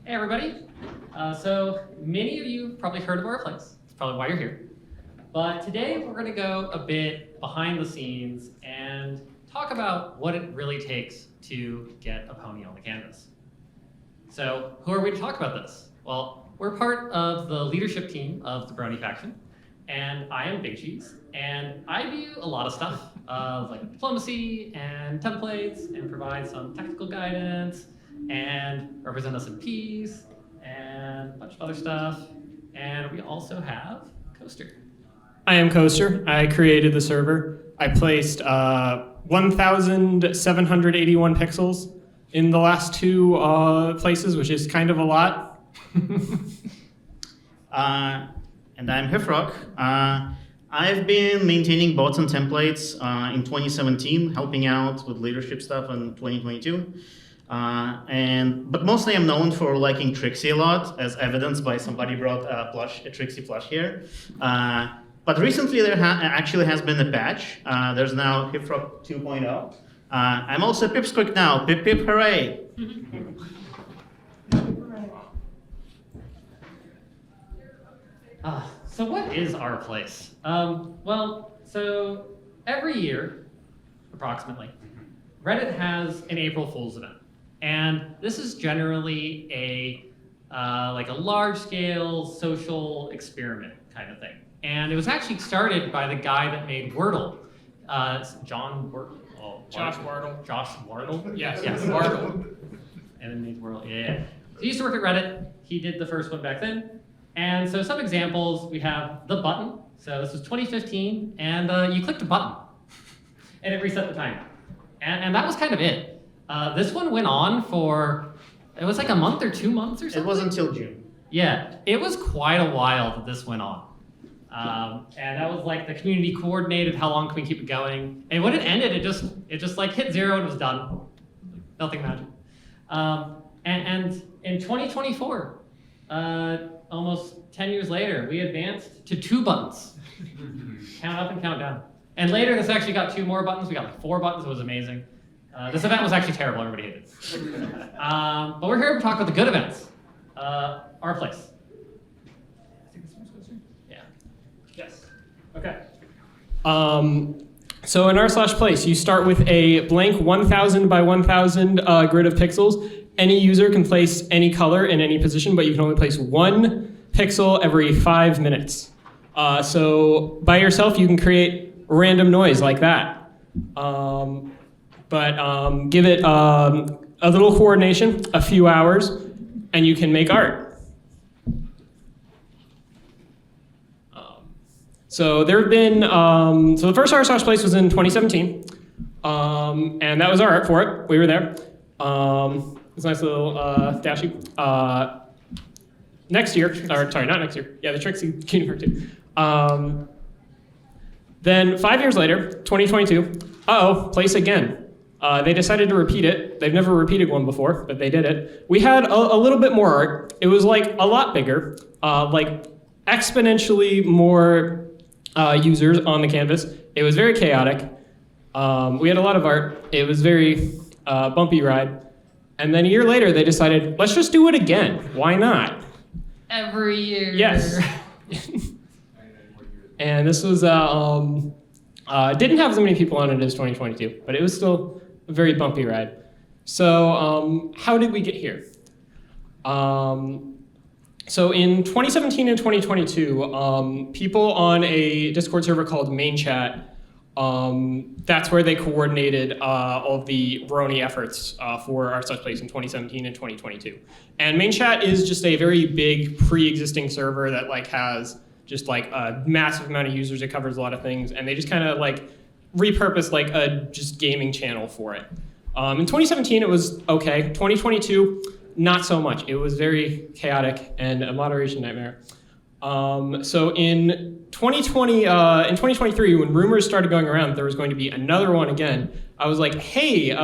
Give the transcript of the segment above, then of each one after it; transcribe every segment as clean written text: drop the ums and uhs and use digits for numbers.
Hey everybody. So many of you probably heard of our place. That's probably why you're here. But today we're going to go a bit behind the scenes and talk about what it really takes to get a pony on the canvas. So who are we to talk about this? Well, we're part of the leadership team of the Brony faction, and I am Bigcheese, and I do a lot of stuff like diplomacy and templates and provide some technical guidance and represent us in peace and a bunch of other stuff. And we also have Coaster. I am Coaster. I created the server. I placed 1,781 pixels in the last two places, which is kind of a lot. And I'm Hithroc. I've been maintaining bots and templates in 2017, helping out with leadership stuff in 2022. But mostly I'm known for liking Trixie a lot, as evidenced by somebody brought a Trixie plush here. But recently there actually has been a patch. There's now Hithroc 2.0. I'm also Pipsqueak now. Pip pip hooray! So what is our place? So every year, approximately, Reddit has an April Fool's event. And this is generally a large-scale social experiment kind of thing. And it was actually started by the guy that made Wordle, John Wordle. Oh, Josh Wardle. Josh Wardle? Yes, Wardle. And then made Wordle, yeah. So he used to work at Reddit. He did the first one back then. And so some examples, we have the button. So this was 2015, and you clicked a button, and it reset the timer. And that was kind of it. This one went on for, it was like a month or 2 months or something. It was until June. Yeah, it was quite a while that this went on. And that was like the community coordinated how long can we keep it going. And when it ended, it just like hit zero and was done. Nothing magic. And in 2024, almost 10 years later, we advanced to 2 buttons. Count up and count down. And later, this actually got 2 more buttons. We got like 4 buttons. It was amazing. This event was actually terrible. Everybody hated it. But we're here to talk about the good events. Our place. I think this one's closer. Yeah. Yes. Okay. So in r/place, you start with a blank 1,000 by 1,000 grid of pixels. Any user can place any color in any position, but you can only place 1 pixel every 5 minutes. So by yourself, you can create random noise like that. But give it a little coordination, a few hours, and you can make art. So there have been, so the first r/place was in 2017, and that was our art for it. We were there. It's a nice little dashy. Next year, or sorry, not next year. Yeah, the Trixie Kingdom Part 2. Then 5 years later, 2022, place again. They decided to repeat it. They've never repeated one before, but they did it. We had a little bit more art. It was like a lot bigger, like exponentially more users on the canvas. It was very chaotic. We had a lot of art. It was very bumpy ride. And then a year later, they decided, let's just do it again. Why not? Every year. Yes. And this was, didn't have as many people on it as 2022, but it was still a very bumpy ride. So how did we get here? So in 2017 and 2022, people on a Discord server called Main Chat, that's where they coordinated all of the Brony efforts for r/place in 2017 and 2022. And Main Chat is just a very big pre-existing server that like has just like a massive amount of users. It covers a lot of things, and they just kind of like repurposed like a just gaming channel for it. In 2017, it was okay. 2022, not so much. It was very chaotic and a moderation nightmare. So in 2023, when rumors started going around that there was going to be another one again, I was like, hey,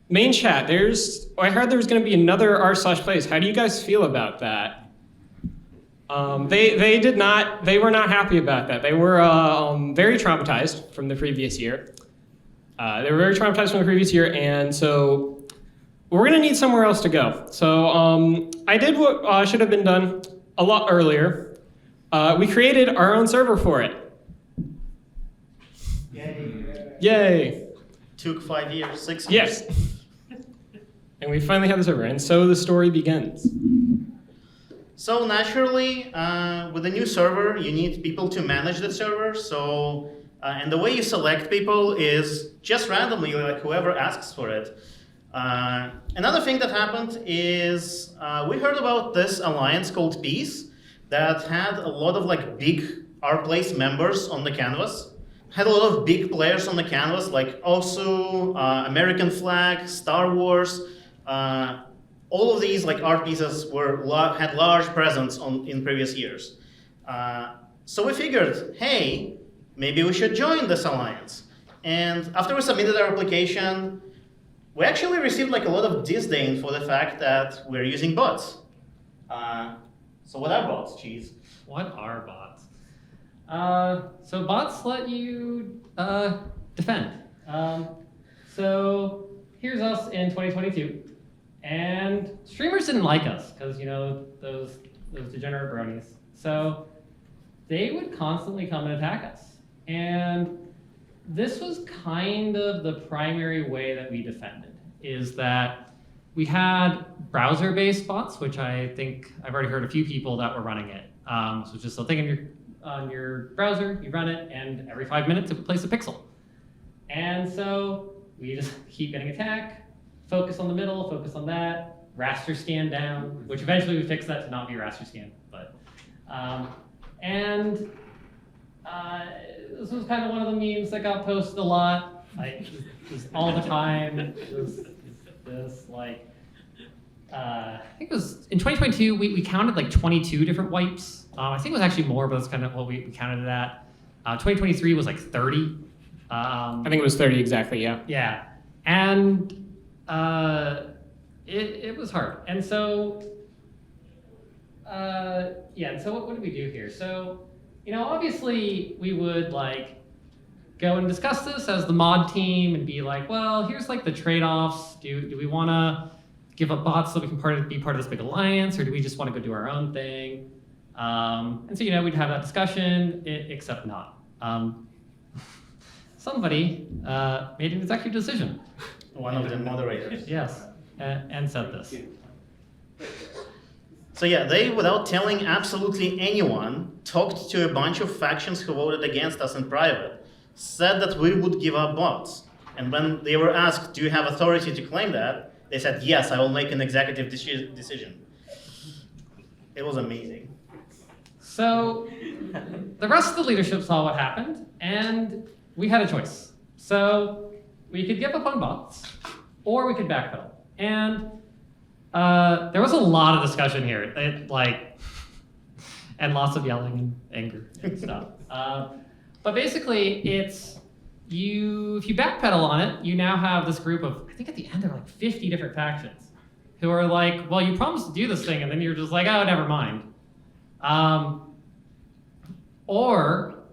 Main Chat, I heard there was going to be another r/place. How do you guys feel about that? They were not happy about that. They were very traumatized from the previous year. And so we're gonna need somewhere else to go. So I did what should have been done a lot earlier. We created our own server for it. Yay! Took 5 years, 6 years. Yes. And we finally have the server, and so the story begins. So naturally, with a new server, you need people to manage the server. So, and the way you select people is just randomly, like whoever asks for it. Another thing that happened is we heard about this alliance called Peace that had a lot of like big RPlace members on the canvas. Had a lot of big players on the canvas like OSU, American Flag, Star Wars. All of these like art pieces had large presence in previous years. So we figured, hey, maybe we should join this alliance. And after we submitted our application, we actually received like a lot of disdain for the fact that we're using bots. So what are bots, Cheese? What are bots? So bots let you defend. So here's us in 2022, and streamers didn't like us because those degenerate bronies. So they would constantly come and attack us, and this was kind of the primary way that we defended, is that we had browser-based bots, which I think I've already heard a few people that were running it. So just a thing on your browser, you run it, and every 5 minutes it would place a pixel. And so we just keep getting attacked, focus on the middle, focus on that, raster scan down, which eventually we fixed that to not be raster scan. But this was kind of one of the memes that got posted a lot, like just all the time. I think it was in 2022, we counted like 22 different wipes. I think it was actually more, but that's kind of what we counted it at. 2023 was like 30. I think it was 30 exactly, yeah. Yeah, and it was hard. And so, so what did we do here? So, obviously we would like go and discuss this as the mod team and be like, well, here's like the trade-offs. Do we want to give up bots so we can be part of this big alliance, or do we just want to go do our own thing? And so, we'd have that discussion, except not. Somebody made an executive decision. One of the moderators. Yes, and said this. So yeah, they, without telling absolutely anyone, talked to a bunch of factions who voted against us in private, said that we would give up bots. And when they were asked, do you have authority to claim that? They said, yes, I will make an executive decision. It was amazing. So the rest of the leadership saw what happened, and we had a choice. So we could give up on bots, or we could backpedal. And there was a lot of discussion here, and lots of yelling and anger and stuff. But basically, if you backpedal on it, you now have this group of, I think at the end there were like 50 different factions who are like, well, you promised to do this thing, and then you're just like, oh, never mind.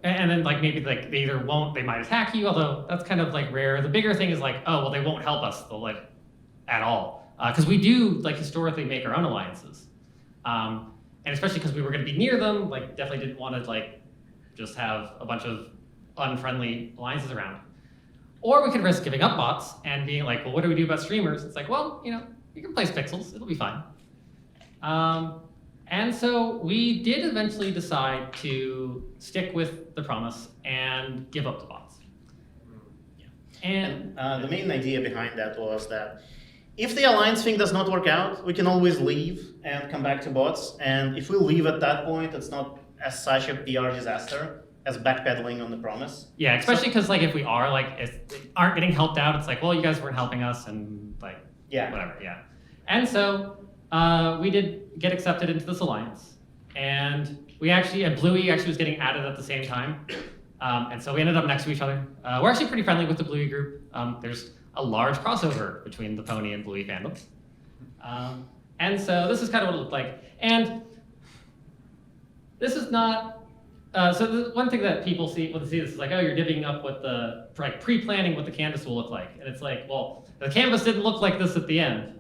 And then like maybe like they either won't, they might attack you, although that's kind of like rare. The bigger thing is like, oh, well, they won't help us at all. Because we do like historically make our own alliances. And especially because we were going to be near them, like definitely didn't want to like just have a bunch of unfriendly alliances around. Or we could risk giving up bots and being like, well, what do we do about streamers? It's like, well, you can place pixels, it'll be fine. And so we did eventually decide to stick with the promise and give up the bots. Yeah. And the main idea behind that was that if the alliance thing does not work out, we can always leave and come back to bots. And if we leave at that point, it's not as such a PR disaster as backpedaling on the promise. Yeah, especially because like if we are like if they aren't getting helped out, it's like, well, you guys weren't helping us, and like whatever. Yeah. And so we did get accepted into this alliance, and Bluey actually was getting added at the same time, and so we ended up next to each other. We're actually pretty friendly with the Bluey group. There's a large crossover between the Pony and Bluey fandoms, and so this is kind of what it looked like. And this is not So the one thing that people see when they see this is like, oh, you're divvying up what the like pre-planning what the canvas will look like, and it's like, well, the canvas didn't look like this at the end.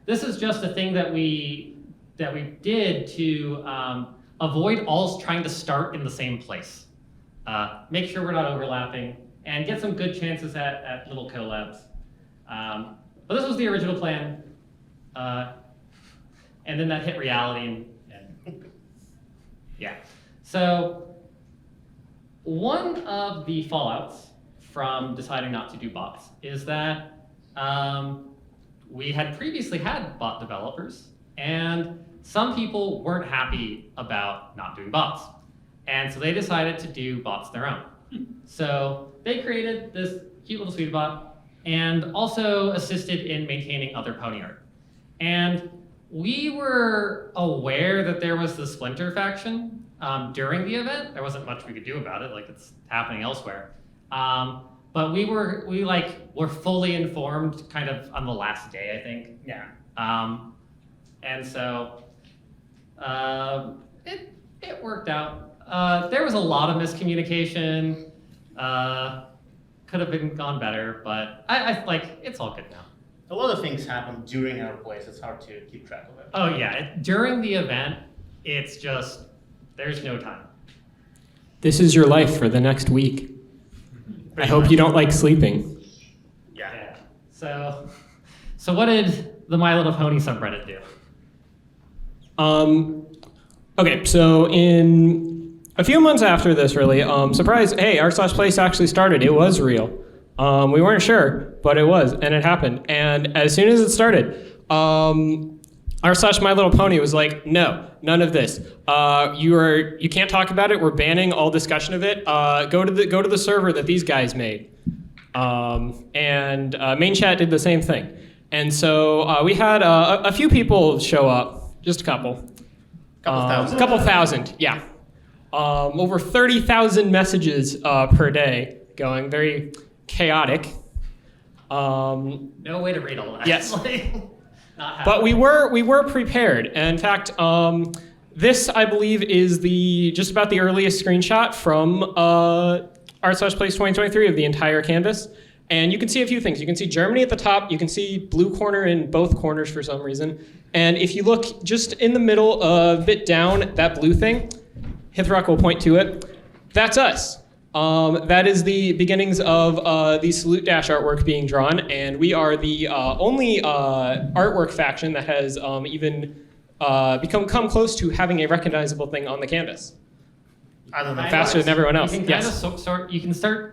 This is just a thing that we did to avoid all trying to start in the same place. Make sure we're not overlapping and get some good chances at little collabs. But this was the original plan, and then that hit reality, and yeah. So one of the fallouts from deciding not to do bots is that we had previously had bot developers, and some people weren't happy about not doing bots. And so they decided to do bots their own. So they created this cute little sweet bot and also assisted in maintaining other pony art. And we were aware that there was the Splinter faction during the event. There wasn't much we could do about it, like it's happening elsewhere. But we were fully informed kind of on the last day, I think. Yeah. And so it worked out. There was a lot of miscommunication. Could have gone better, but I like it's all good now. A lot of things happen during our plays. It's hard to keep track of it. Oh yeah, during the event, it's just there's no time. This is your life for the next week. I hope you don't like sleeping. Yeah. So what did the My Little Pony subreddit do? Okay, so in a few months after this, really, surprise, hey, r/place actually started. It was real. We weren't sure, but it was, and it happened. And as soon as it started, r/My Little Pony was like, no, none of this. You can't talk about it. We're banning all discussion of it. Go to the server that these guys made. And main chat did the same thing. And so we had a few people show up, just a couple. Couple thousand, yeah. Over 30,000 messages per day going, very chaotic. No way to read all that. Yes. Not but we were prepared. And in fact, this I believe is just about the earliest screenshot from r/place 2023 of the entire canvas. And you can see a few things. You can see Germany at the top. You can see blue corner in both corners for some reason. And if you look just in the middle, a bit down, that blue thing, Hithroc will point to it. That's us. That is the beginnings of the Salute Dash artwork being drawn, and we are the only artwork faction that has even come close to having a recognizable thing on the canvas. I don't know. Faster than everyone else. You can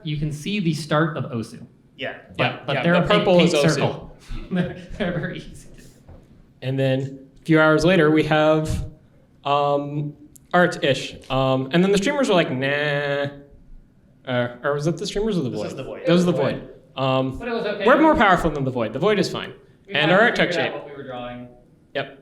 you can see the start of Osu. Yeah. But yeah, they're the a purple pink is Osu. circle. They're very easy. And then a few hours later, we have art-ish. And then the streamers were like, nah. Or was it the streamers or the Void? This is the Void. That was the Void. But it was okay. We're more powerful than the Void. The Void is fine. And our art took figured shape. out what we were drawing. Yep.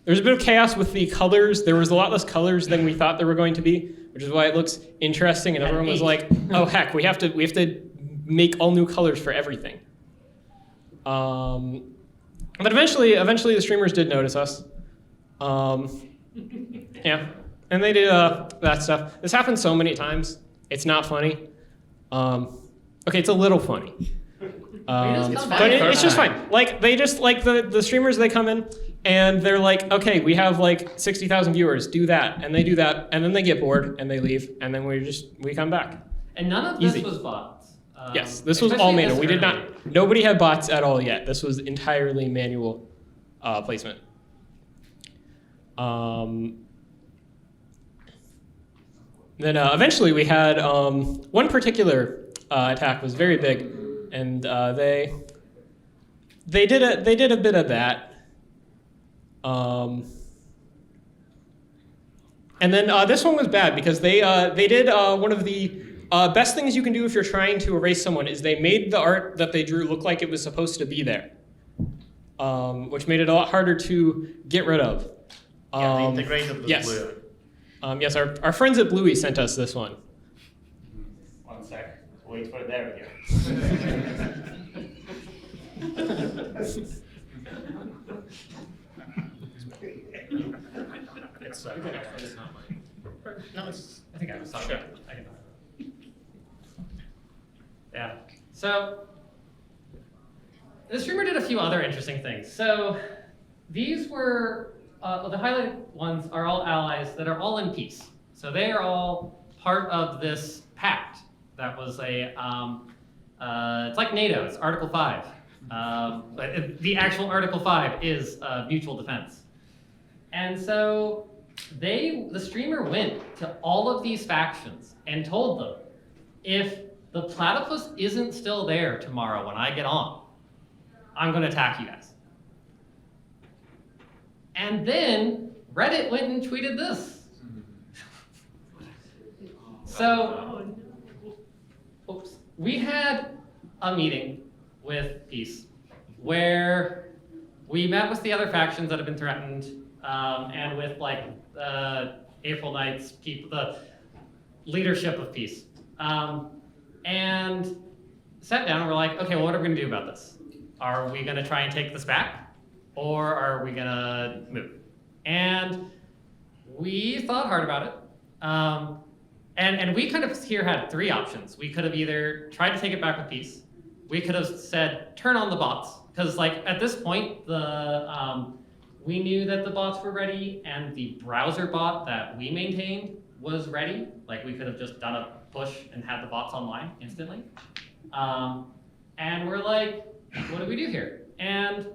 There's a bit of chaos with the colors. There was a lot less colors than we thought there were going to be, which is why it looks interesting. And everyone was like, "Oh heck, we have to make all new colors for everything." But eventually the streamers did notice us. Yeah, and they did that stuff. This happened so many times. It's not funny. Okay, it's a little funny. But it's just fine. Like they just like the streamers, they come in and they're like, okay, we have like 60,000 viewers, do that, and they do that, and then they get bored and they leave, and then we come back. And none of this was bots. Yes, this was all manual. We did not. Nobody had bots at all yet. This was entirely manual placement. Then eventually we had one particular attack was very big, and they did a bit of that. And then this one was bad because they did one of the best things you can do if you're trying to erase someone is they made the art that they drew look like it was supposed to be there, which made it a lot harder to get rid of. Yeah, they integrated the yes. blue. Yes, our friends at Bluey sent us this one. One sec. Wait for it. There we go. It's no, it's I think I was talking. Sure. I can talk. Yeah. So the streamer did a few other interesting things. So these were the highlighted ones are all allies that are all in peace. So they are all part of this pact that was a it's like NATO. It's Article 5. But the actual Article 5 is mutual defense. And so the streamer went to all of these factions and told them, if the platypus isn't still there tomorrow when I get on, I'm going to attack you guys. And then Reddit went and tweeted this. So, oops, we had a meeting with Peace where we met with the other factions that have been threatened, and with like April Knights, people, the leadership of Peace, and sat down and we're like, okay, well, what are we gonna do about this? Are we gonna try and take this back, or are we gonna move? And we thought hard about it. And we kind of here had three options. We could have either tried to take it back with Peace. We could have said, turn on the bots. Because like at this point, we knew that the bots were ready and the browser bot that we maintained was ready. Like we could have just done a push and had the bots online instantly. And we're like, what do we do here? And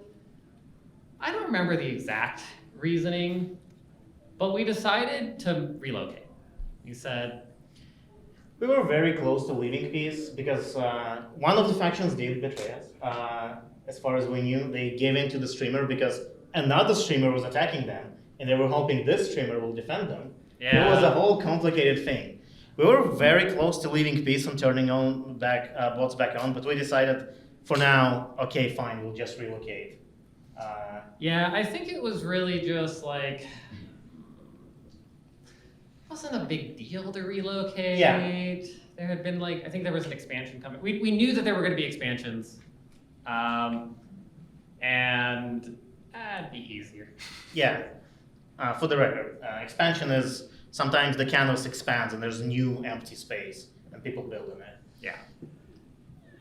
I don't remember the exact reasoning, but we decided to relocate. We said, We were very close to leaving Peace because one of the factions did betray us. As far as we knew, they gave in to the streamer because another streamer was attacking them, and they were hoping this streamer will defend them. Yeah. It was a whole complicated thing. We were very close to leaving Peace and turning on bots back on, but we decided for now, okay, fine, we'll just relocate. yeah, I think it was really just like, wasn't a big deal to relocate. Yeah. There had been like, I think there was an expansion coming. We knew that there were going to be expansions, and it'd be easier. Yeah, for the record, expansion is sometimes the canvas expands and there's new empty space and people build in it. Yeah.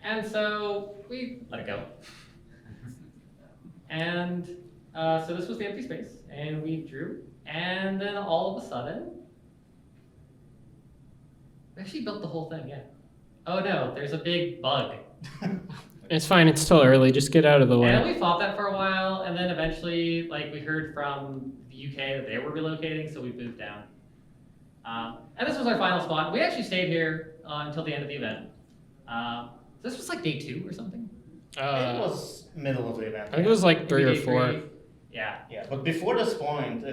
And so we let it go. And so this was the empty space, and we drew, and then all of a sudden, we actually built the whole thing, yeah. Oh no, there's a big bug. It's fine. It's still early. Just get out of the way. And we fought that for a while, and then eventually, like, we heard from the UK that they were relocating, so we moved down. And this was our final spot. We actually stayed here until the end of the event. This was like day 2 or something. It was middle of the event. I think it was like 3 or Day 4. 3. Yeah. Yeah, but before this point,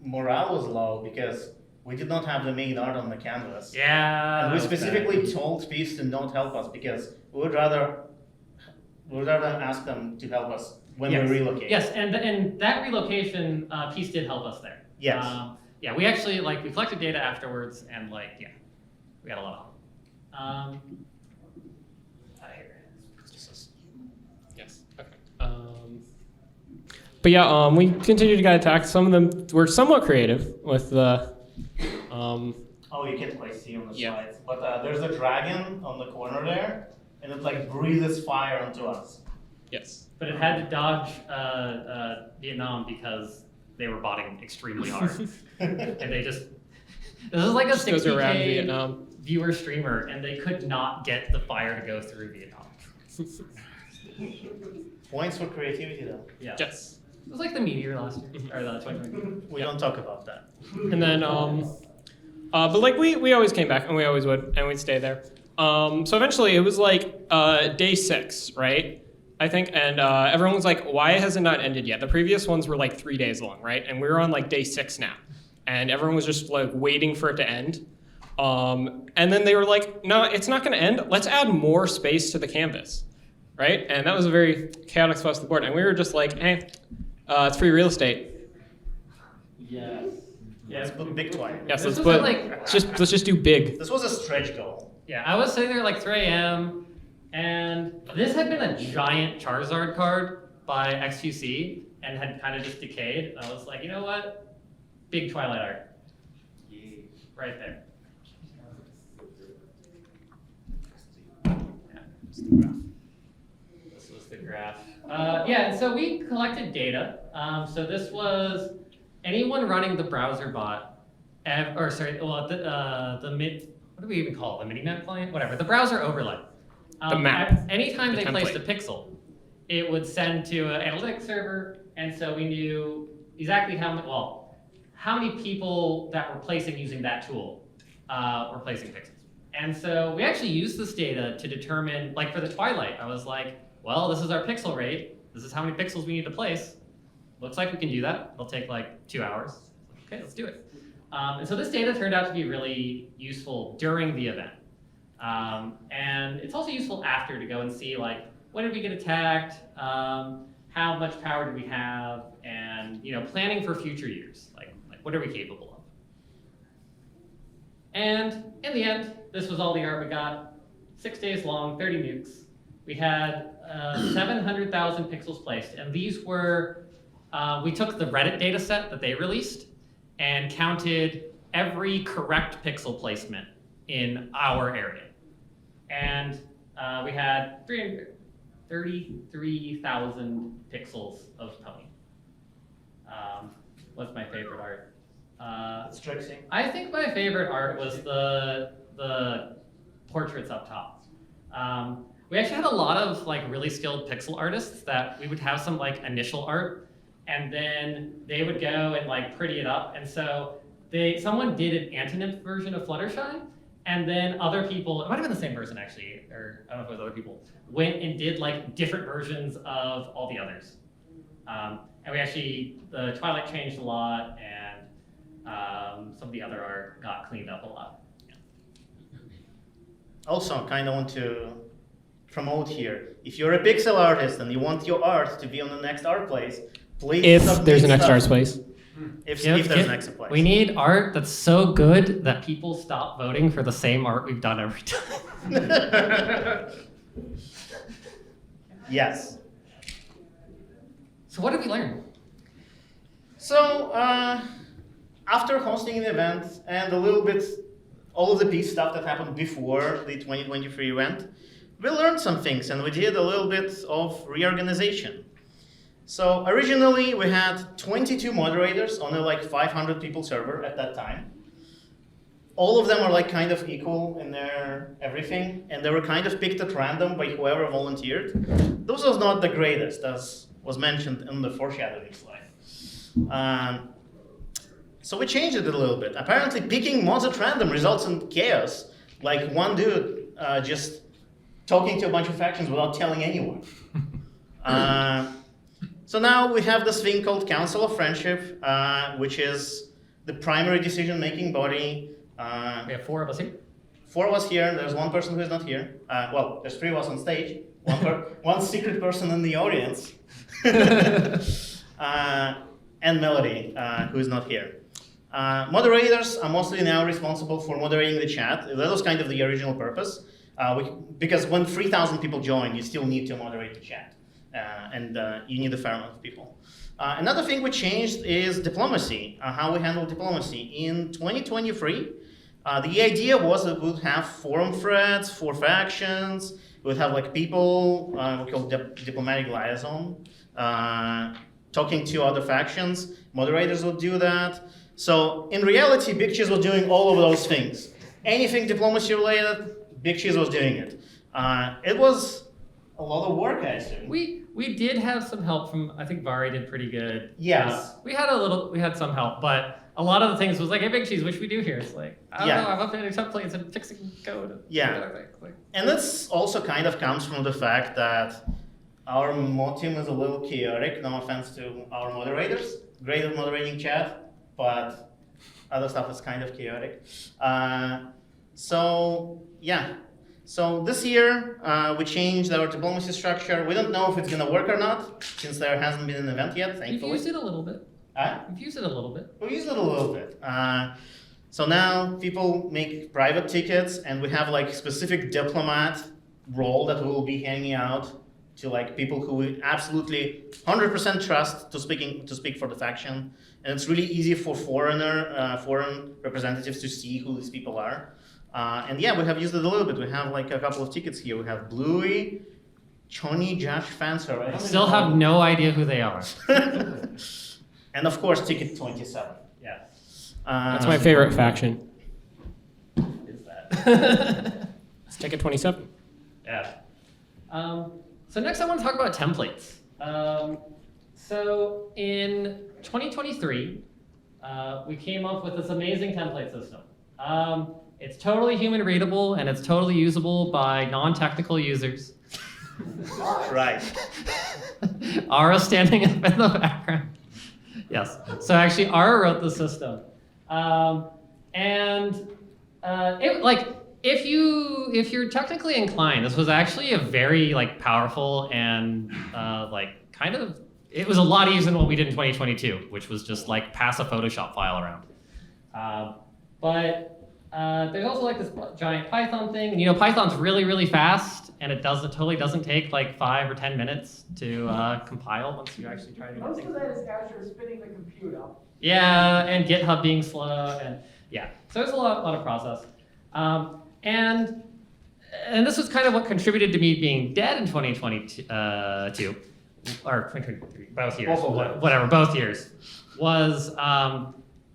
morale was low because we did not have the main art on the canvas. Yeah. And we that was bad. specifically told Peace to not help us because we would rather ask them to help us when Yes. we relocate. Yes, and that relocation piece did help us there. Yes. Yeah, we actually we collected data afterwards, and we had a lot of help. Here. Yes. Okay. But yeah, we continued to get attacked. Some of them were somewhat creative with the. Oh, you can't quite see on the Yeah. slides, but there's a dragon on the corner there, and it like breathes fire onto us. Yes. But it had to dodge Vietnam because they were botting extremely hard, and they just. This is like a Just goes around 60K Vietnam. viewer streamer, and they could not get the fire to go through Vietnam. Points for creativity though. Yeah. Yes. It was like the meteor last year, or the 2020. We don't talk about that. And then, but like we always came back, and we always would, and we'd stay there. So eventually, it was like day 6, right? I think, and everyone was like, "Why has it not ended yet?" The previous ones were like 3 days long, right? And we were on like day 6 now, and everyone was just like waiting for it to end. And then they were like, "No, it's not going to end. Let's add more space to the canvas." Right? And that was a very chaotic spot to the board. And we were just like, hey, it's free real estate. Yes. Yeah. Let's put big twine. Yes, This let's was put, at, like- let's just do big. This was a stretch goal. Yeah, I was sitting there like 3 a.m. and this had been a giant Charizard card by XQC and had kind of just decayed. I was like, you know what? Big Twilight art. Right there. What's the graph? This was the graph. Yeah, and so we collected data. So this was anyone running the browser bot, what do we even call it? The Minimap client? Whatever, the browser overlay. The map. Anytime The they placed a template. pixel, it would send to an analytics server, and so we knew exactly how many people that were placing using that tool were placing pixels. And so we actually used this data to determine, like for the Twilight, I was like, well, this is our pixel rate. This is how many pixels we need to place. Looks like we can do that. It'll take like 2 hours. Okay, let's do it. And so this data turned out to be really useful during the event. And it's also useful after to go and see like, when did we get attacked? How much power do we have? And planning for future years. Like what are we capable of? And in the end, this was all the art we got. 6 days long, 30 nukes. We had 700,000 pixels placed, and these were, we took the Reddit data set that they released and counted every correct pixel placement in our area. And we had 33,000 pixels of pony. What's my favorite art? Restructuring. I think my favorite art was the portraits up top. We actually had a lot of like really skilled pixel artists that we would have some like initial art, and then they would go and like pretty it up. And so someone did an antonym version of Fluttershy, and then other people, it might have been the same person actually, or I don't know if it was other people, went and did like different versions of all the others. And we actually, the Twilight changed a lot, and some of the other art got cleaned up a lot. Also, kind of want to promote here. If you're a pixel artist and you want your art to be on the next art place, please If submit there's an extra stuff. place. If there's an extra place. We need art that's so good that people stop voting for the same art we've done every time. Yes. So what did we learn? So, after hosting the event and a little bit, all of the peace stuff that happened before the 2023 event, we learned some things and we did a little bit of reorganization. So originally we had 22 moderators on a like 500 people server at that time. All of them are like kind of equal in their everything, and they were kind of picked at random by whoever volunteered. This was not the greatest, as was mentioned in the foreshadowing slide. So we changed it a little bit. Apparently picking mods at random results in chaos. Like one dude just talking to a bunch of factions without telling anyone. So now we have this thing called Council of Friendship, which is the primary decision-making body. We have 4 of us here. 4 of us here, there's one person who is not here. Well, there's 3 of us on stage, one secret person in the audience, and Melody, who is not here. Moderators are mostly now responsible for moderating the chat. That was kind of the original purpose, because when 3,000 people join, you still need to moderate the chat, and you need a fair amount of people. Another thing we changed is diplomacy, how we handle diplomacy. In 2023, the idea was that we would have forum threads for factions, we would have like people, we call diplomatic liaison, talking to other factions, moderators would do that. So in reality, Bigcheese was doing all of those things. Anything diplomacy related, Bigcheese was doing it. It was a lot of work, I assume. We did have some help from, I think Vari did pretty good. Yes. We had some help, but a lot of the things was like, hey, Bigcheese, what should we do here? It's like, I don't know, I'm updating templates and fixing code. Yeah. And this also kind of comes from the fact that our mod team is a little chaotic, no offense to our moderators. Great at moderating chat, but other stuff is kind of chaotic. So this year we changed our diplomacy structure. We don't know if it's gonna work or not, since there hasn't been an event yet, thankfully. We've used it a little bit. We've used it a little bit. We used it a little bit. So now people make private tickets, and we have like specific diplomat role that we will be handing out to like people who we absolutely 100% trust to speak for the faction. And it's really easy for foreign representatives to see who these people are. And yeah, we have used it a little bit. We have like a couple of tickets here. We have Bluey, Choni, Josh, Fanservice. I still have no idea who they are. And of course, ticket 27. Yeah. That's my favorite faction. Is that? It's ticket 27. Yeah. So next I want to talk about templates. So in 2023, we came up with this amazing template system. It's totally human readable and it's totally usable by non-technical users. Right. Ara standing up in the background. Yes. So actually, Ara wrote the system, if you're technically inclined, this was actually a very powerful and it was a lot easier than what we did in 2022, which was just pass a Photoshop file around. But there's also this giant Python thing, and Python's really, really fast, and it totally doesn't take 5 or 10 minutes to compile once you actually try to. Most of that is Azure spinning the compute up. Yeah, and GitHub being slow, and yeah, so there's a lot of process, and this was kind of what contributed to me being dead in 2022, or 2023, both years, whatever, both years, was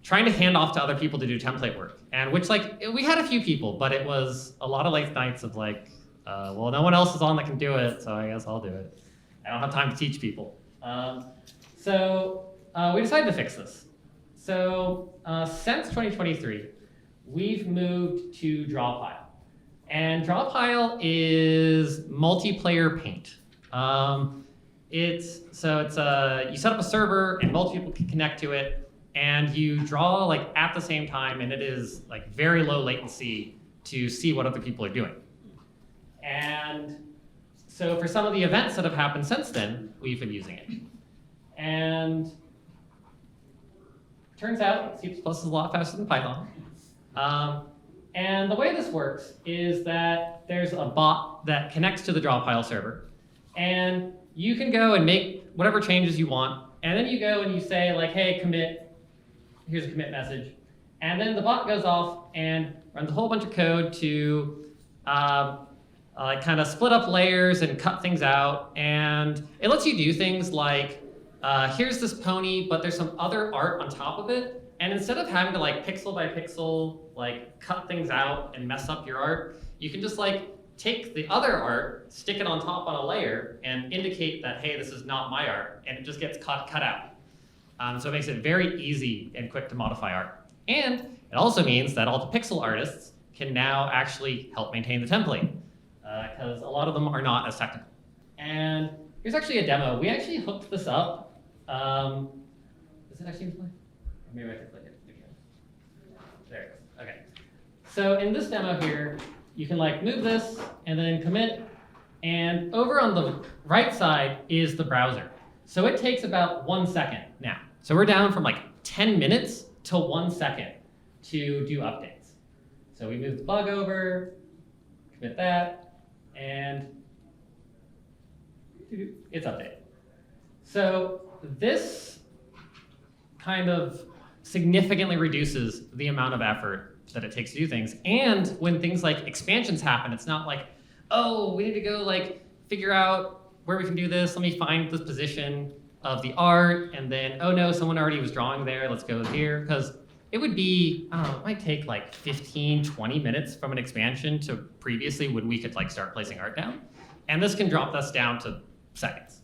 trying to hand off to other people to do template work. And which, we had a few people, but it was a lot of late nights of well, no one else is on that can do it, so I guess I'll do it. I don't have time to teach people. So we decided to fix this. So since 2023, we've moved to Drawpile. And Drawpile is multiplayer paint. You set up a server and multiple people can connect to it. And you draw at the same time, and it is very low latency to see what other people are doing. And so for some of the events that have happened since then, we've been using it. And turns out C++ is a lot faster than Python. And the way this works is that there's a bot that connects to the Drawpile server, and you can go and make whatever changes you want, and then you go and you say hey, commit. Here's a commit message. And then the bot goes off and runs a whole bunch of code to kind of split up layers and cut things out. And it lets you do things here's this pony, but there's some other art on top of it. And instead of having to pixel by pixel, cut things out and mess up your art, you can just take the other art, stick it on top on a layer, and indicate that, hey, this is not my art, and it just gets cut out. So it makes it very easy and quick to modify art. And it also means that all the pixel artists can now actually help maintain the template, because a lot of them are not as technical. And here's actually a demo. We actually hooked this up. Is it actually in play? Or maybe I can play it again. There it goes. Okay. So in this demo here, you can move this and then commit. And over on the right side is the browser. So it takes about 1 second now. So we're down from 10 minutes to 1 second to do updates. So we move the bug over, commit that, and it's updated. So this kind of significantly reduces the amount of effort that it takes to do things. And when things like expansions happen, it's not oh, we need to go figure out where we can do this. Let me find this position of the art, and then, oh no, someone already was drawing there, let's go here. Because it would be, I don't know, it might take 15, 20 minutes from an expansion to previously when we could start placing art down. And this can drop us down to seconds.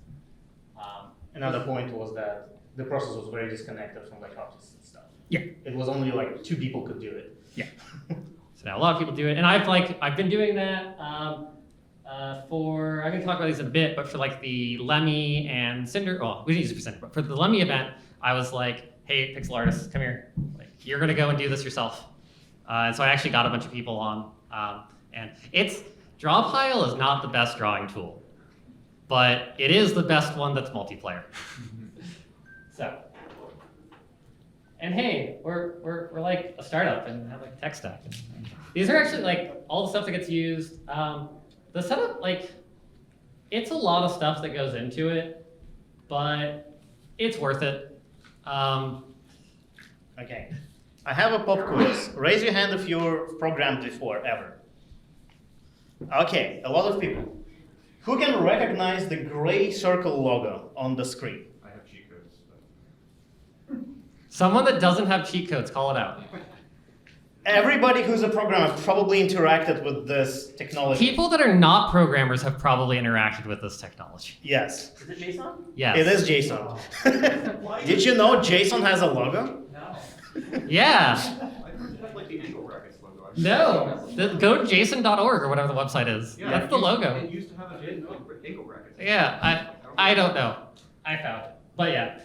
Another point was that the process was very disconnected from artists and stuff. Yeah. It was only 2 people could do it. Yeah. So now a lot of people do it, and I've been doing that. I can talk about these in a bit, but for the Lemmy and Cinder, well, we didn't use it for Cinder, but for the Lemmy event, I was hey, pixel artists, come here. You're gonna go and do this yourself. And so I actually got a bunch of people on, and Drawpile is not the best drawing tool, but it is the best one that's multiplayer. So, and hey, we're a startup and have a tech stack. These are actually all the stuff that gets used. The setup, it's a lot of stuff that goes into it, but it's worth it. Okay. I have a pop quiz. Raise your hand if you've programmed before, ever. Okay, a lot of people. Who can recognize the gray circle logo on the screen? I have cheat codes. Someone that doesn't have cheat codes, call it out. Everybody who's a programmer probably interacted with this technology. People that are not programmers have probably interacted with this technology. Yes. Is it JSON? Yes. It is JSON. Did you know JSON has a logo? No. Yeah. I heard it had like the angle brackets logo. No. Go to jason.org or whatever the website is. Yeah, That's the logo. It used to have an angle brackets. Yeah, I don't know. I found it. But yeah.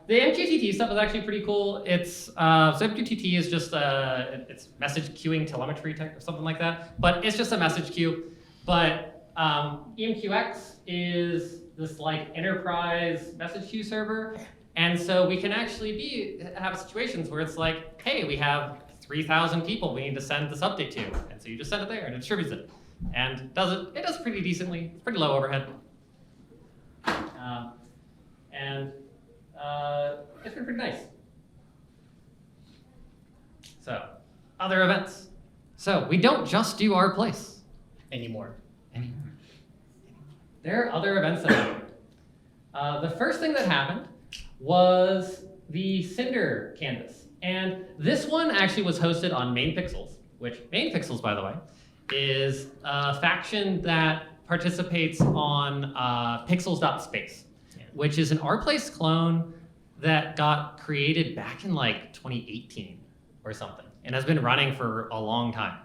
The MQTT stuff is actually pretty cool. It's so MQTT is just it's message queuing telemetry tech or something like that. But it's just a message queue. But EMQX is this like enterprise message queue server, and so we can actually have situations where it's like, hey, we have 3,000 people we need to send this update to, and so you just send it there and it distributes it, and it does pretty decently. It's pretty low overhead. It's been pretty nice. So, other events. So, we don't just do our place Anymore. anymore. There are other events that happen. The first thing that happened was the Cinder canvas. And this one actually was hosted on Main Pixels, which Main Pixels, by the way, is a faction that participates on pixels.space, which is an rplace clone that got created back in like 2018 or something, and has been running for a long time.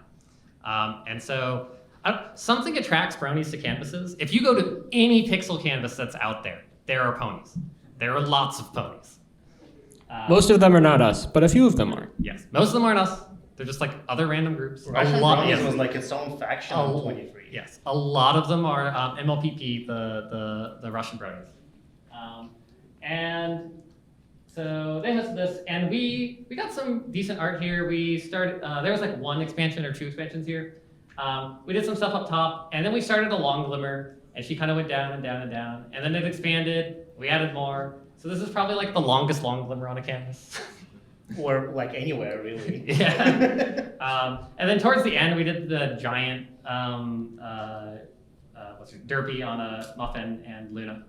And so something attracts bronies to canvases. If you go to any pixel canvas that's out there, there are ponies. There are lots of ponies. Most of them are not us, but a few of them are. Yes, most of them aren't us. They're just like other random groups. Russian a lot, Bronies yes. was like its own faction in 23. Yes, a lot of them are MLPP, the Russian bronies. And so they hosted this, and we got some decent art here. We started, there was like one expansion or two expansions here. We did some stuff up top, and then we started a long glimmer, and she kind of went down and down and down, and then it expanded, we added more. So this is probably like the longest long glimmer on a canvas. Or like anywhere, really. Yeah. And then towards the end, we did the giant derpy on a Muffin and Luna.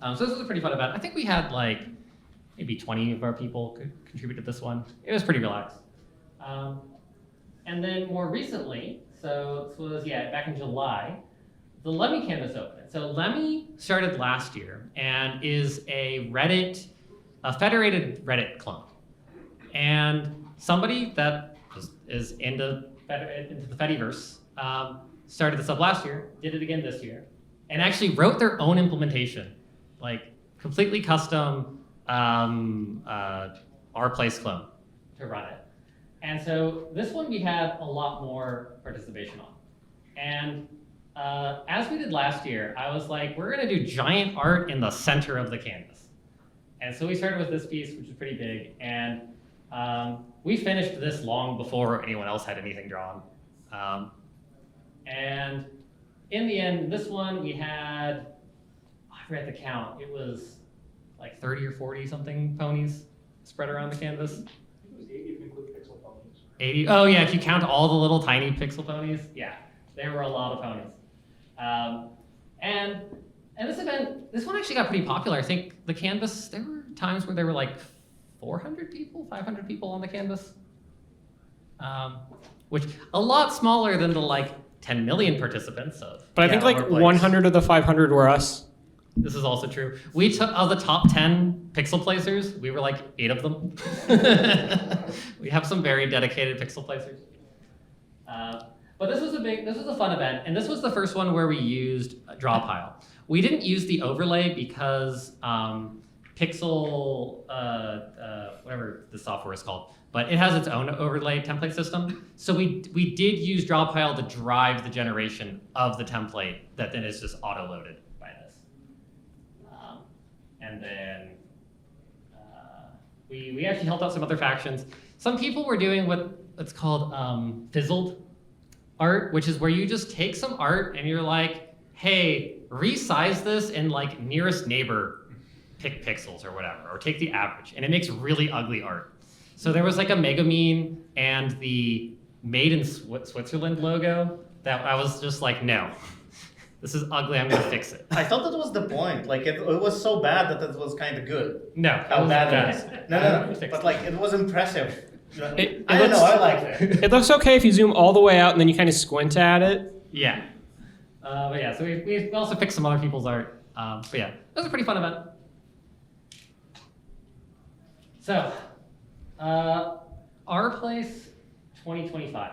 So this was a pretty fun event. I think we had like maybe 20 of our people contribute to this one. It was pretty relaxed. And then more recently, so this was, back in July, the Lemmy canvas opened. So Lemmy started last year and is a federated Reddit clone. And somebody that is into the Fediverse started this up last year, did it again this year, and actually wrote their own implementation, like completely custom rplace clone to run it. And so this one we had a lot more participation on. And as we did last year, I was like, we're gonna do giant art in the center of the canvas. And so we started with this piece, which is pretty big, and we finished this long before anyone else had anything drawn. And in the end, this one we had, I forget the count, it was like 30 or 40 something ponies spread around the canvas. It was 80 if you include pixel ponies. 80, oh yeah, if you count all the little tiny pixel ponies, yeah, there were a lot of ponies. And this event, this one actually got pretty popular. I think the canvas, there were times where there were like 400 people, 500 people on the canvas, which a lot smaller than the like 10 million participants of. But I think like our place. 100 of the 500 were us. This is also true. We took, of the top 10 pixel placers, we were like 8 of them. We have some very dedicated pixel placers. But this was a fun event, and this was the first one where we used a draw pile. We didn't use the overlay because Pixel, whatever the software is called, but it has its own overlay template system. So we did use draw pile to drive the generation of the template that then is just auto-loaded by this. And then we actually helped out some other factions. Some people were doing what's called fizzled art, which is where you just take some art and you're like, hey, resize this in like nearest neighbor pick pixels or whatever, or take the average, and it makes really ugly art. So there was like a Megamine and the Made in Switzerland logo that I was just like, no, this is ugly. I'm gonna fix it. I thought that was the point. Like it was so bad that it was kind of good. No, How was bad bad. it is. No. But like it was impressive. It I don't know. looks- I liked it. It looks okay if you zoom all the way out and then you kind of squint at it. Yeah. But yeah, so we also fixed some other people's art. But yeah, it was a pretty fun event. So, our place 2025.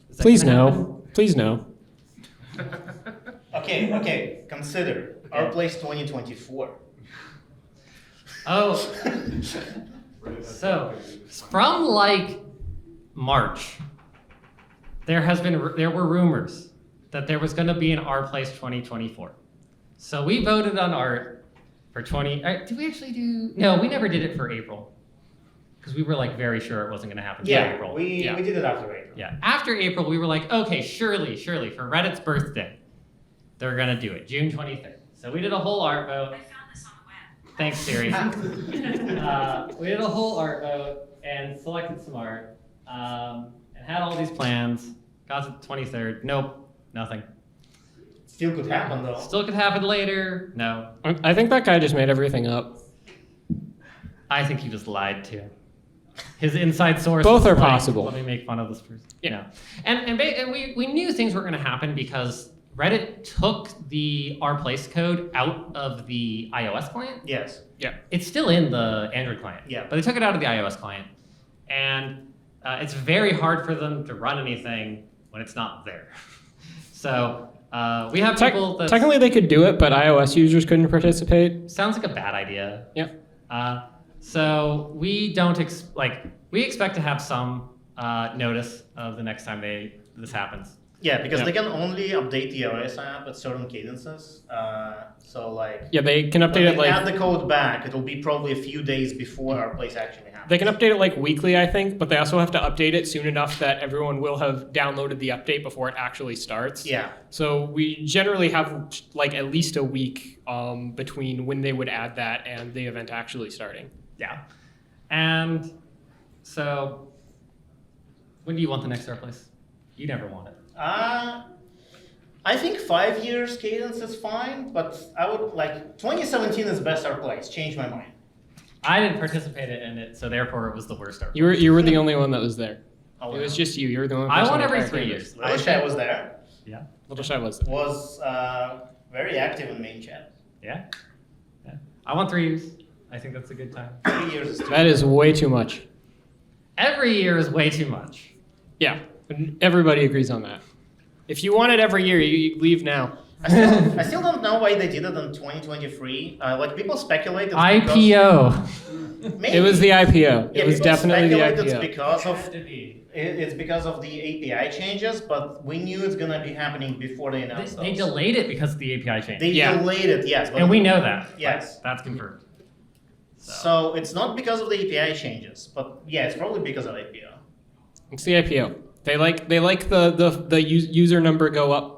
Is that Please gonna no. Please no. Okay. Consider our place 2024. Oh, so from like March, there were rumors that there was going to be an Our Place 2024. So we voted on art for 20. Did we actually do? No, we never did it for April because we were like very sure it wasn't going to happen for April. we did it after April. Yeah, after April, we were like, okay, surely, for Reddit's birthday, they're gonna do it, June 23rd. So we did a whole art vote. I found this on the web. Thanks, Siri. We did a whole art vote and selected some art, and had all these plans. Got to the 23rd. Nope, nothing. Still could happen though. Still could happen later. No. I think that guy just made everything up. I think he just lied too. His inside source. Both was are like, possible. Let me make fun of this person. Yeah. No. And we knew things were going to happen because Reddit took the Our Place code out of the iOS client. Yes. It's still in the Android client. Yeah. But they took it out of the iOS client, and it's very hard for them to run anything when it's not there. So we have people that Technically, they could do it, but iOS users couldn't participate. sounds like a bad idea. Yep. So we don't we expect to have some notice of the next time this happens. Yeah, because Yeah. they can only update the iOS app at certain cadences. So like Yeah, they can when update it they like add the code back, it'll be probably a few days before our place actually happens. they can update it like weekly, I think, but they also have to update it soon enough that everyone will have downloaded the update before it actually starts. Yeah. So we generally have like at least a week between when they would add that and the event actually starting. Yeah. And so when do you want the next Our Place? You never want it. I think 5 years cadence is fine, but I would like 2017 is best our place. Change my mind. I didn't participate in it, so therefore it was the worst Our Place. You were the only one that was there. Oh, It was wow. just you. You were the only I person won on the every entire 3 campus. years. Little Shy was there. Yeah. Little Shy was there. Was very active in main chat. Yeah. I won 3 years. I think that's a good time. 3 years is too. That is way too much. Every year is way too much. Yeah, everybody agrees on that. If you want it every year, you leave now. I still don't know why they did it in 2023. Like people speculate it's IPO. because maybe, It was the IPO. yeah, It was people definitely the speculate IPO. it's because of the API changes, but we knew it's gonna be happening before they announced They those. delayed it because of the API change. They Yeah. delayed it, yes. But And we know that. Yes. That's confirmed. So it's not because of the API changes, but yeah, it's probably because of IPO. It's the IPO. They like the user number go up.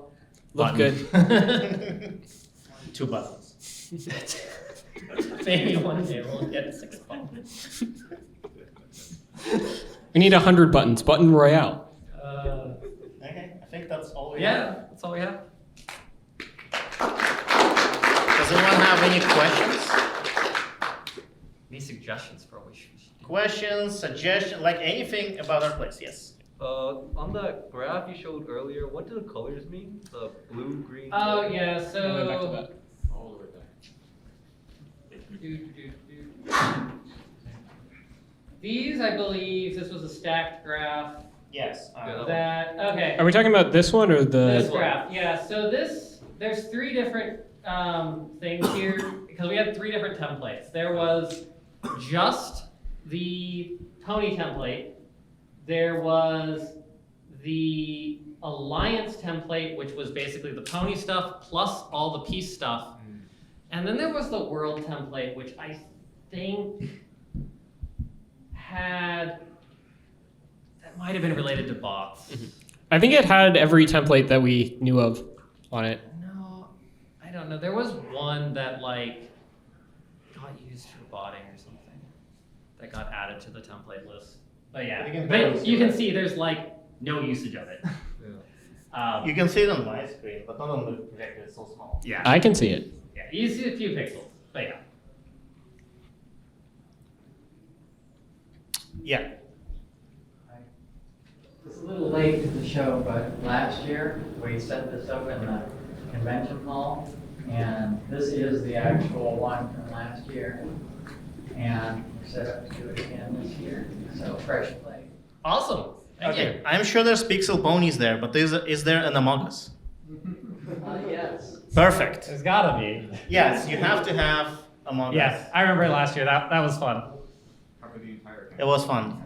Look Button. good. 2 buttons. Maybe one day we'll get 6 buttons. We need 100 buttons. Button Royale. Okay, I think that's all we have. Yeah, that's all we have. Does anyone have any questions? Any suggestions for what we should do? Questions, suggestions, like anything about our place? Yes. On the graph you showed earlier, what do the colors mean? The blue, green? Oh, red? yeah, All the way back to so. that. All the way back. These, I believe, this was a stacked graph. Yes. Yeah. Okay. Are we talking about this one or This the? graph, yeah. So there's 3 different things here because we had 3 different templates. There was just the pony template. There was the alliance template, which was basically the pony stuff plus all the peace stuff. And then there was the world template, which I think that might have been related to bots. I think it had every template that we knew of on it. No, I don't know. There was one that like got used for botting or something that got added added to the template list. But yeah, You can but probably see you can that. see there's like no usage of it. You can see it on my screen, but not on the projector. It's so small. Yeah, I can see it. yeah, you see a few pixels, but yeah. Yeah. It's a little late to the show, but last year we set this up in the convention hall, and this is the actual one from last year. And we're set up to do it again this year, so fresh play. Awesome. Thank Okay. I'm sure there's pixel ponies there, but is there an Among Us? Yes. Perfect. There's gotta be. Yes, you have to have Among Us. Yes, I remember last year. That was fun. It was fun.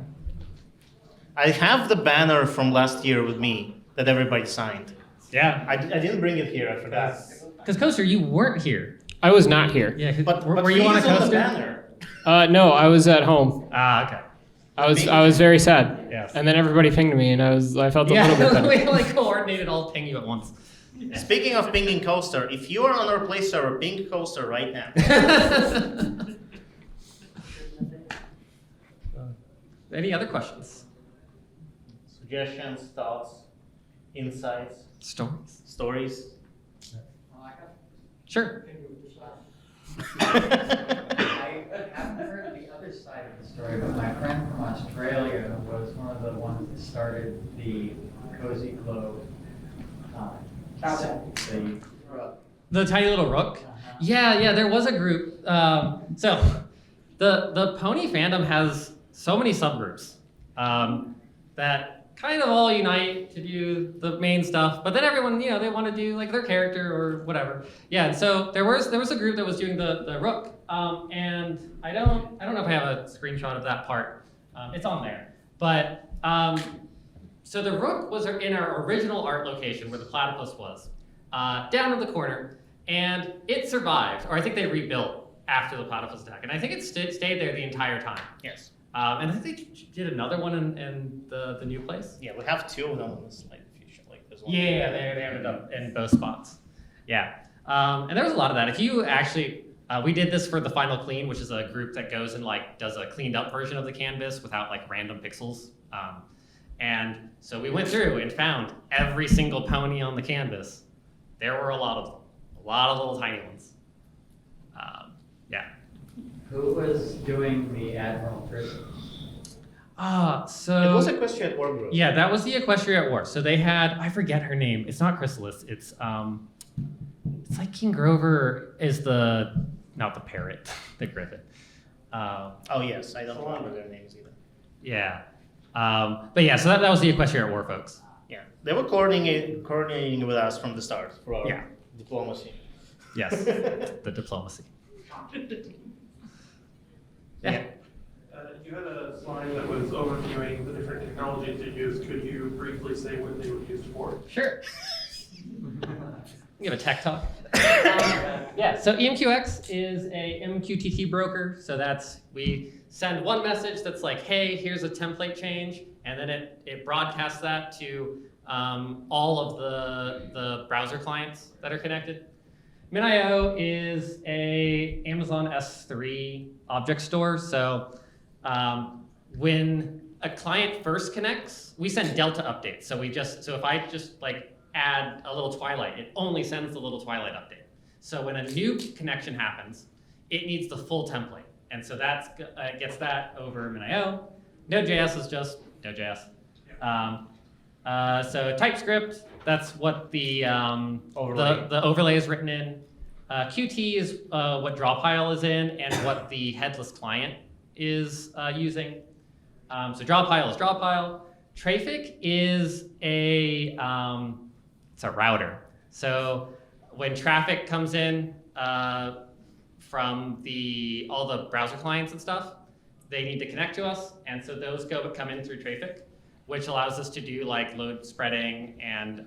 I have the banner from last year with me that everybody signed. Yeah. I didn't bring it here, I forgot. Because Coaster, you weren't here. I was not here. Yeah. But were you on a Freeze on the coaster? banner. No, I was at home. Ah, okay. I was very sad. Yes. And then everybody pinged me, and I felt a little bit better. we like coordinated all ping you at once. Speaking of pinging coaster, if you are on our play server, ping coaster right now. Any other questions? Suggestions, thoughts, insights, Stories? stories. Sure. I haven't heard the other side of the story, but my friend from Australia was one of the ones that started the Cozy Glow. The tiny little rook. Uh-huh. Yeah, there was a group. So the pony fandom has so many subgroups that kind of all unite to do the main stuff. But then everyone, they want to do like their character or whatever. Yeah, and so there was a group that was doing the rook, and I don't know if I have a screenshot of that part. It's on there, but. So the rook was in our original art location where the platypus was, down in the corner, and it survived, or I think they rebuilt after the platypus attack, and I think it stayed there the entire time. Yes. And I think they did another one in the new place. Yeah, we have two of them in this future. There's one. Yeah, they ended up in both spots. Yeah, and there was a lot of that. If you actually, we did this for the Final Clean, which is a group that goes and does a cleaned up version of the canvas without random pixels. And so we went through and found every single pony on the canvas. There were a lot of them, a lot of little tiny ones. Yeah. Who was doing the Admiral Prison? So It was Equestria at War Group. yeah, that was the Equestria at War. So they had, I forget her name. It's not Chrysalis. It's like King Grover is not the parrot, the griffin. Oh yes, I don't remember their names either. Yeah. But yeah, so that was the Equestria at War folks. Yeah, they were coordinating with us from the start for our Yeah. diplomacy. Yes, the diplomacy. Yeah. You had a slide that was overviewing the different technologies you used. Could you briefly say what they were used for? Sure. Give a tech talk. Yeah, so EMQX is a MQTT broker. So we send one message that's like, hey, here's a template change. And then it broadcasts that to all of the browser clients that are connected. MinIO is a Amazon S3 object store. So when a client first connects, we send Delta updates. So if I just add a little Twilight, it only sends the little Twilight update. So when a new connection happens, it needs the full template. And so that gets that over MinIO. Node.js is just Node.js. So TypeScript, that's what the overlay is written in. Qt is what drawpile is in and what the headless client is using. So drawpile is drawpile. Trafic is it's a router. So when traffic comes in from all the browser clients and stuff, they need to connect to us, and so those come in through Trafic, which allows us to do load spreading and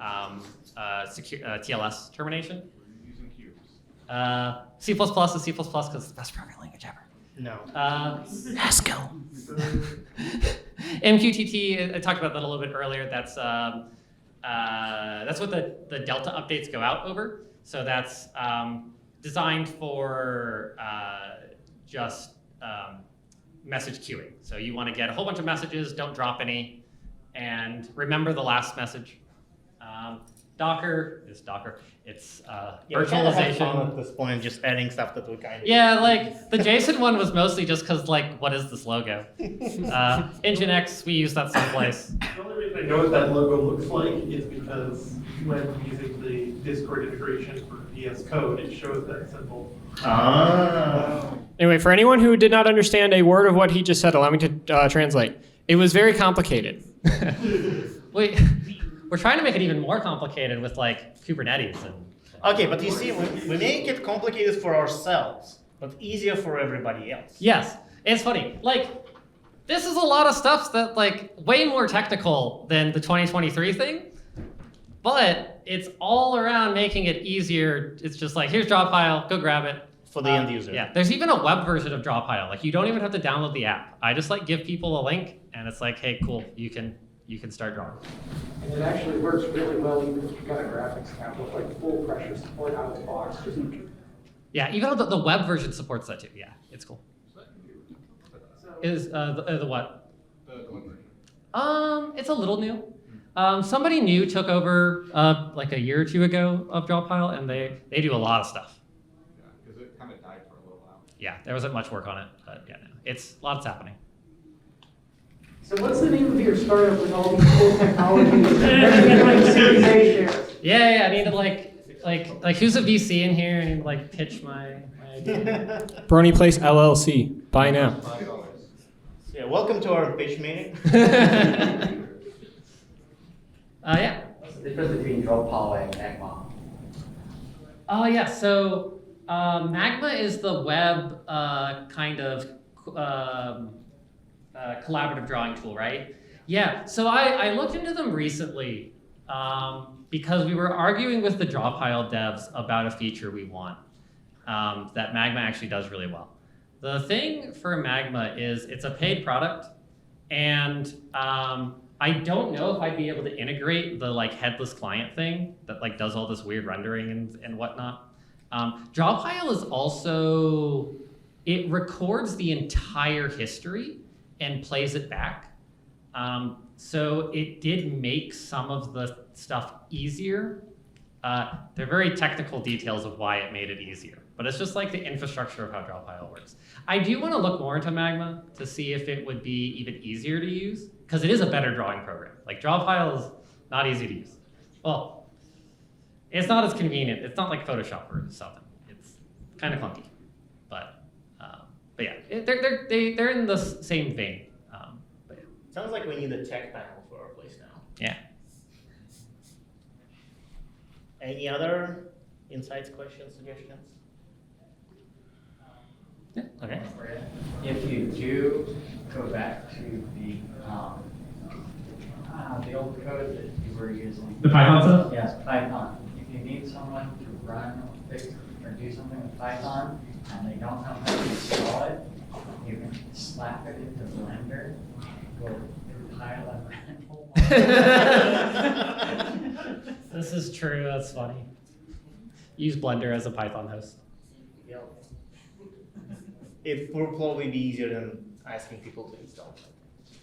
TLS termination. We're using cubes. C++ is C++ because it's the best programming language ever. No. Haskell. MQTT, I talked about that a little bit earlier. That's what the Delta updates go out over. So that's designed for just message queuing. So you want to get a whole bunch of messages, don't drop any, and remember the last message. Docker is Docker. It's Yeah, we kinda have fun virtualization. at this point, just adding stuff that we kind of. Yeah, like the JSON one was mostly just because, like, what is this logo? Nginx, we use that someplace. The only reason I know what that logo looks like is because when using the Discord integration for VS Code, it shows that symbol. Ah. Anyway, for anyone who did not understand a word of what he just said, allow me to translate. It was very complicated. We're trying to make it even more complicated with like Kubernetes and. Okay, but you see, we make it complicated for ourselves, but easier for everybody else. Yes, it's funny. Like, this is a lot of stuff that like way more technical than the 2023 thing, but it's all around making it easier. It's just like, here's Droppile, go grab it. For the end user. Yeah, there's even a web version of Droppile. Like, you don't even have to download the app. I just like give people a link, and it's like, hey, cool, you can start drawing. And it actually works really well even if you've got a graphics tab with like full pressure support out of the box. Yeah, even the web version supports that too. Yeah, it's cool. Is the what? It's a little new. Somebody new took over like a year or two ago of Droppile, and they do a lot of stuff. Yeah, because it kind of died for a little while. Yeah, there wasn't much work on it, but yeah, no, it's lots happening. So what's the name of your startup with all these cool technologies? And like Series A shares? Yeah, I need to like who's a VC in here and like pitch my idea. Brony Place LLC. Buy now. $5. Yeah, welcome to our pitch meeting. Yeah. What's the difference between Droppile and Magma? Oh yeah, so Magma is the web kind of collaborative drawing tool, right? Yeah, so I looked into them recently because we were arguing with the Droppile devs about a feature we want that Magma actually does really well. The thing for Magma is it's a paid product, and I don't know if I'd be able to integrate the like headless client thing that like does all this weird rendering and whatnot. Droppile is also, it records the entire history and plays it back. So it did make some of the stuff easier. They're very technical details of why it made it easier, but it's just like the infrastructure of how Droppile works. I do want to look more into Magma to see if it would be even easier to use, because it is a better drawing program. Like Droppile is not easy to use. Well, it's not as convenient. It's not like Photoshop or something. It's kind of clunky, but yeah, they're in the same vein. But yeah. Sounds like we need a tech panel for our place now. Yeah. Any other insights, questions, suggestions? Yeah. Okay. If you do go back to the old code that you were using. The Python stuff? Yes, Python. If you need someone to run or fix or do something with Python and they don't know how to install it, you can slap it into Blender, go compile and run. This is true. That's funny. Use Blender as a Python host. It will probably be easier than asking people to install.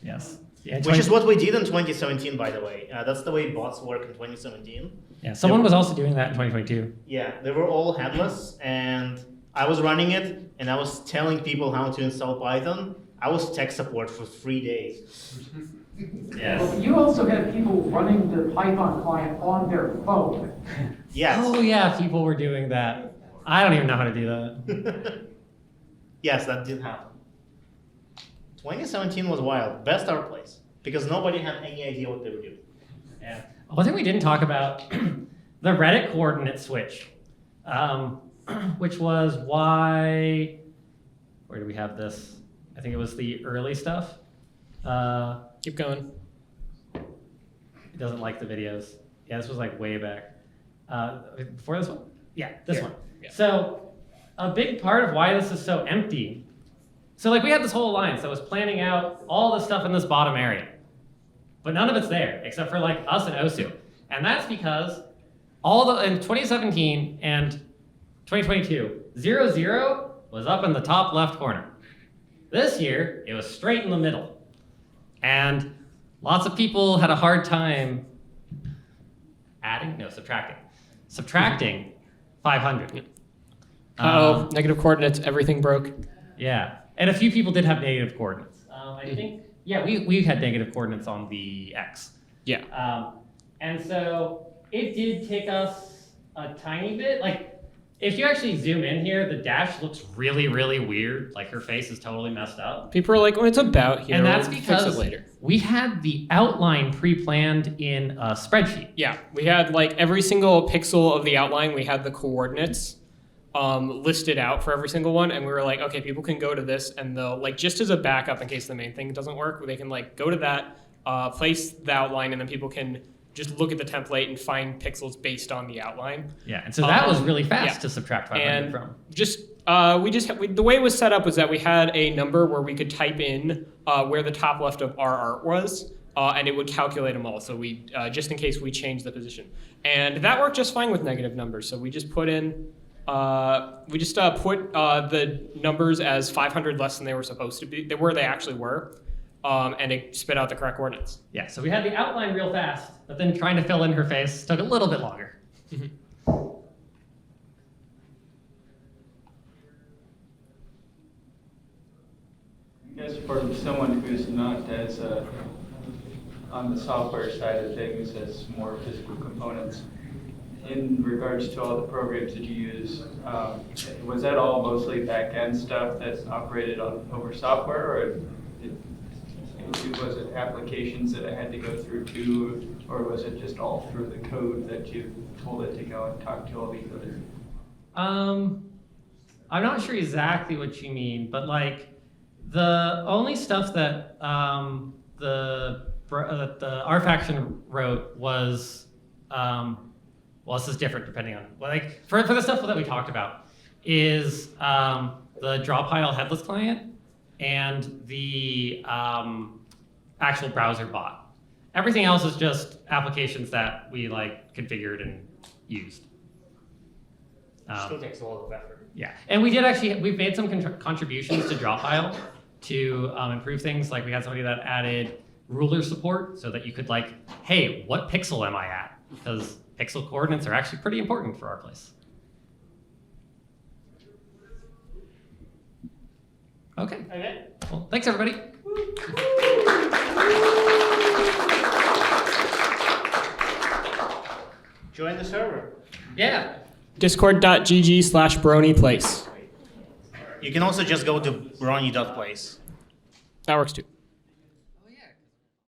Yes. Yeah. Which is what we did in 2017, by the way. That's the way bots work in 2017. Yeah. Someone was also doing that in 2022. Yeah, they were all headless, and I was running it, and I was telling people how to install Python. I was tech support for 3 days. Yes. Well, you also had people running the Python client on their phone. Yes. Oh yeah, people were doing that. I don't even know how to do that. Yes, that did happen. 2017 was wild. Best our place. Because nobody had any idea what they were doing. Yeah. One thing we didn't talk about, the Reddit coordinate switch, which was why, where do we have this? I think it was the early stuff. Keep going. It doesn't like the videos. Yeah, this was like way back. Before this one? Yeah, this one. Yeah. So a big part of why this is so empty, so like we had this whole alliance that was planning out all the stuff in this bottom area, but none of it's there except for like us and Osu. And that's because in 2017 and 2022, 0, 0 was up in the top left corner. This year, it was straight in the middle. And lots of people had a hard time subtracting 500. Negative coordinates, everything broke. Yeah, and a few people did have negative coordinates. I think, yeah, we had negative coordinates on the X. Yeah. And so it did take us a tiny bit. Like, if you actually zoom in here, the dash looks really, really weird. Like, her face is totally messed up. People are like, "Oh, it's about here." And that's we'll fix because it later. we had the outline pre-planned in a spreadsheet. Yeah, we had like every single pixel of the outline. We had the coordinates listed out for every single one, and we were like, okay, people can go to this, and they'll like just as a backup in case the main thing doesn't work, they can like go to that, place the outline, and then people can just look at the template and find pixels based on the outline. Yeah, and so that was really fast yeah. to subtract 500 And from. the way it was set up was that we had a number where we could type in where the top left of our art was, and it would calculate them all. So we just in case we changed the position, and that worked just fine with negative numbers. So we just put in put the numbers as 500 less than they were supposed to be, where they actually were, and it spit out the correct coordinates. Yeah, so we had the outline real fast, but then trying to fill in her face took a little bit longer. I guess for someone who's not as on the software side of things, as more physical components, in regards to all the programs that you use, was that all mostly back-end stuff that's operated over software, or was it applications that I had to go through too, or was it just all through the code that you told it to go and talk to all these other? I'm not sure exactly what you mean, but like the only stuff that our faction wrote was well, this is different depending on like for the stuff that we talked about is the draw pile headless client and the actual browser bot. Everything else is just applications that we like configured and used. Still takes a lot of effort. Yeah, and we've made some contributions to Drawpile to improve things. Like we had somebody that added ruler support so that you could like, hey, what pixel am I at? Because pixel coordinates are actually pretty important for our place. Okay. Well, thanks everybody. Join the server. Yeah. Discord.gg/bronyplace. You can also just go to brony.place. That works too.